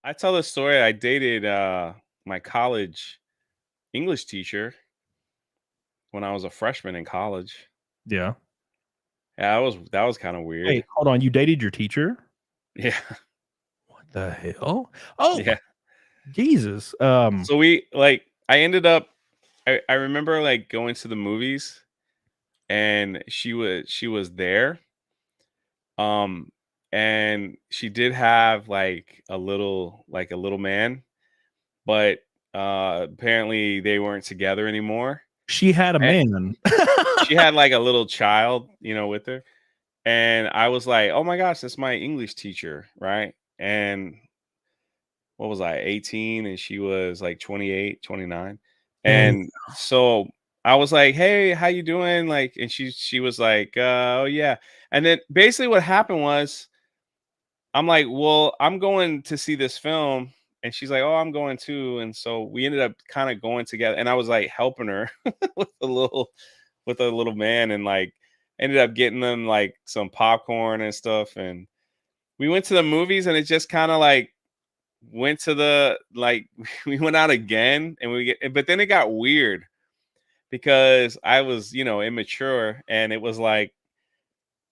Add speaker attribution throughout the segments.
Speaker 1: I tell the story. I dated my college English teacher when I was a freshman in college.
Speaker 2: Yeah.
Speaker 1: Yeah, that was kind of weird.
Speaker 2: Wait, hold on. You dated your teacher?
Speaker 1: Yeah,
Speaker 2: What the hell? Oh,
Speaker 1: yeah.
Speaker 2: Jesus.
Speaker 1: So we like I ended up I remember like going to the movies and she was there. Um and she did have like a little man, but apparently they weren't together anymore.
Speaker 2: She had a
Speaker 1: And
Speaker 2: man.
Speaker 1: she had like a little child, with her. And I was like, "Oh my gosh, that's my English teacher, right?" And what was I, 18 and she was like 28, 29.
Speaker 2: Dang.
Speaker 1: And so I was like, "Hey, how you doing?" Like, and she was like, "Oh yeah." And then basically what happened was I'm like, "Well, I'm going to see this film." And she's like, "Oh, I'm going too." And so we ended up kind of going together and I was like helping her with a little man, and like ended up getting them like some popcorn and stuff. And we went to the movies and it just kind of like went to the like we went out again and but then it got weird because I was, immature, and it was like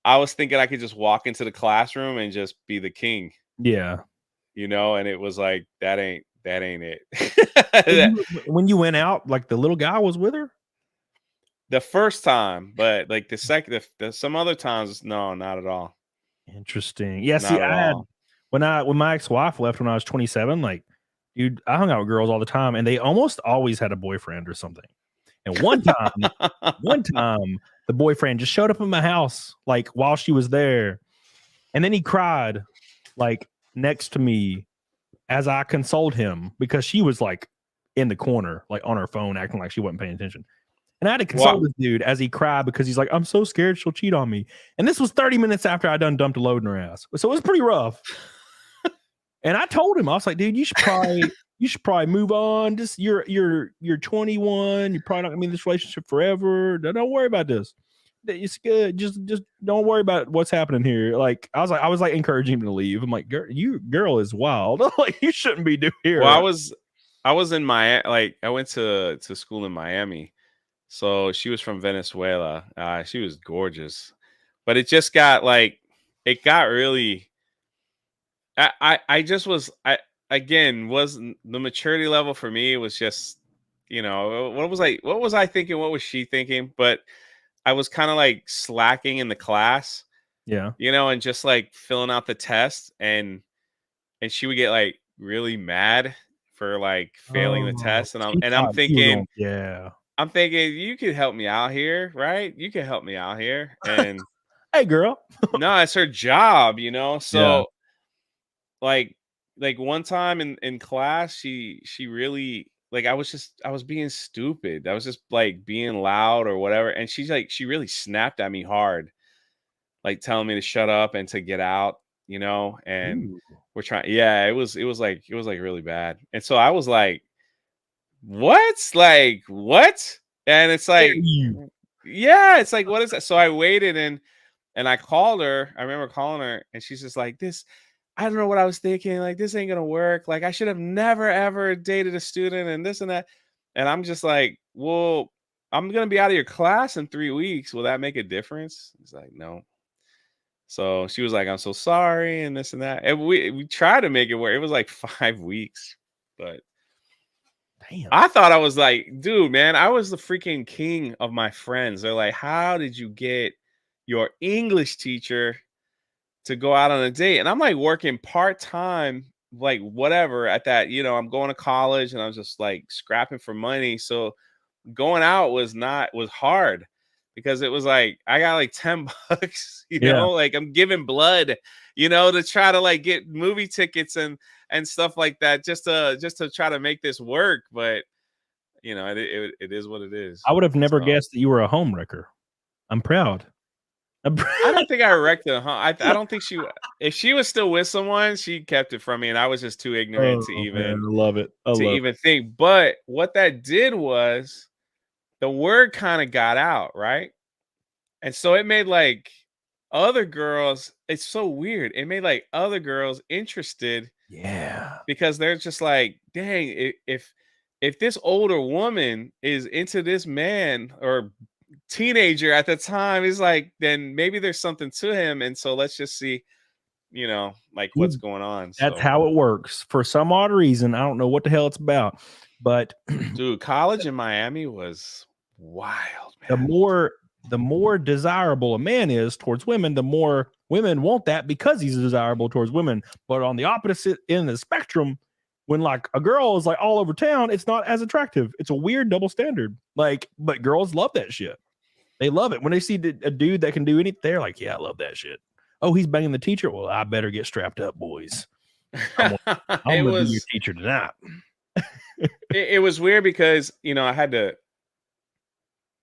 Speaker 1: I was thinking I could just walk into the classroom and just be the king,
Speaker 2: Yeah.
Speaker 1: and it was like that ain't
Speaker 2: So
Speaker 1: it.
Speaker 2: when you went out, like the little guy was with her?
Speaker 1: The first time, but like the second some other times, no, not at all.
Speaker 2: Interesting. Yeah, see,
Speaker 1: Not at
Speaker 2: I had
Speaker 1: all.
Speaker 2: when my ex-wife left when I was 27, like, dude, I hung out with girls all the time, and they almost always had a boyfriend or something. And one time, the boyfriend just showed up in my house, like, while she was there, and then he cried, like, next to me as I consoled him because she was, like, in the corner, like, on her phone, acting like she wasn't paying attention. And I had to console
Speaker 1: Well,
Speaker 2: this dude as he cried because he's like, "I'm so scared she'll cheat on me." And this was 30 minutes after I done dumped a load in her ass. So it was pretty rough. And I told him, I was like, "Dude, you should probably move on. Just you're 21. You're probably not gonna be in this relationship forever. Don't worry about this. It's good. Just don't worry about what's happening here." Like I was like encouraging him to leave. I'm like, girl is wild. Like you shouldn't be doing
Speaker 1: well,
Speaker 2: here.
Speaker 1: I was in like I went to school in Miami. So she was from Venezuela. She was gorgeous. But it just got like it got really I just was I again wasn't the maturity level for me was just, what was I thinking? What was she thinking? But I was kind of like slacking in the class,
Speaker 2: Yeah.
Speaker 1: and just like filling out the test, and she would get like really mad for like failing the
Speaker 2: Oh,
Speaker 1: test, and I'm
Speaker 2: she
Speaker 1: and I'm
Speaker 2: thought you were
Speaker 1: thinking
Speaker 2: going, yeah.
Speaker 1: I'm thinking you could help me out here, right? You can help me out here. And
Speaker 2: Hey, girl.
Speaker 1: no, it's her job,
Speaker 2: Yeah.
Speaker 1: So like one time in class, she really like I was being stupid. I was just like being loud or whatever. And she really snapped at me hard, like telling me to shut up and to get out, and
Speaker 2: Ooh.
Speaker 1: we're trying, yeah, it was like really bad. And so I was like, what? Like, what? And it's
Speaker 2: Dare
Speaker 1: like,
Speaker 2: you.
Speaker 1: yeah, it's like, what is that? So I waited and I called her. I remember calling her, and she's just like, this, I don't know what I was thinking. Like, this ain't gonna work. Like, I should have never ever dated a student and this and that. And I'm just like, well, I'm gonna be out of your class in 3 weeks. Will that make a difference? It's like, no. So she was like, I'm so sorry, and this and that. And we tried to make it work. It was like 5 weeks, but
Speaker 2: Damn.
Speaker 1: I thought I was like, dude, man, I was the freaking king of my friends. They're like, how did you get your English teacher to go out on a date? And I'm like working part time, like whatever at that, I'm going to college and I was just like scrapping for money. So going out was hard because it was like I got like 10 bucks,
Speaker 2: Yeah.
Speaker 1: like I'm giving blood, to try to like get movie tickets and stuff like that, just to try to make this work. But it is what it is.
Speaker 2: I would have never
Speaker 1: So
Speaker 2: guessed that you were a home wrecker. I'm proud. I'm
Speaker 1: I
Speaker 2: proud.
Speaker 1: don't think I wrecked it, huh? I don't think if she was still with someone, she kept it from me, and I was just too ignorant to
Speaker 2: Oh, man,
Speaker 1: even
Speaker 2: I love it. I
Speaker 1: to
Speaker 2: love it.
Speaker 1: even think. But what that did was the word kind of got out, right? And so it made like other girls, it's so weird. It made like other girls interested
Speaker 2: Yeah.
Speaker 1: because they're just like, dang, if this older woman is into this man or teenager at the time, he's like, then maybe there's something to him, and so let's just see, like what's
Speaker 2: Dude,
Speaker 1: going on.
Speaker 2: that's
Speaker 1: So,
Speaker 2: how it works. For some odd reason, I don't know what the hell it's about, but
Speaker 1: dude, college in Miami was wild,
Speaker 2: the
Speaker 1: man.
Speaker 2: more the more desirable a man is towards women, the more women want that because he's desirable towards women. But on the opposite end of the spectrum, when like a girl is like all over town, it's not as attractive. It's a weird double standard. Like, but girls love that shit. They love it when they see a dude that can do anything. They're like, yeah, I love that shit. Oh, he's banging the teacher. Well, I better get strapped up, boys. I'm gonna, I'm
Speaker 1: it
Speaker 2: gonna be your
Speaker 1: was
Speaker 2: teacher tonight.
Speaker 1: it was weird because I had to,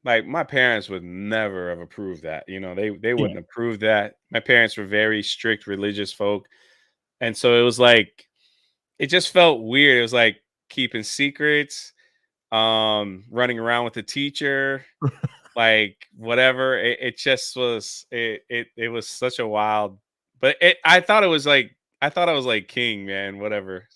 Speaker 1: like, my parents would never have approved that. They
Speaker 2: Yeah,
Speaker 1: wouldn't approve that. My parents were very strict religious folk, and so it was like it just felt weird. It was like keeping secrets, running around with the teacher, like whatever. It just was it was such a wild, but I thought it was like I thought I was like king, man, whatever.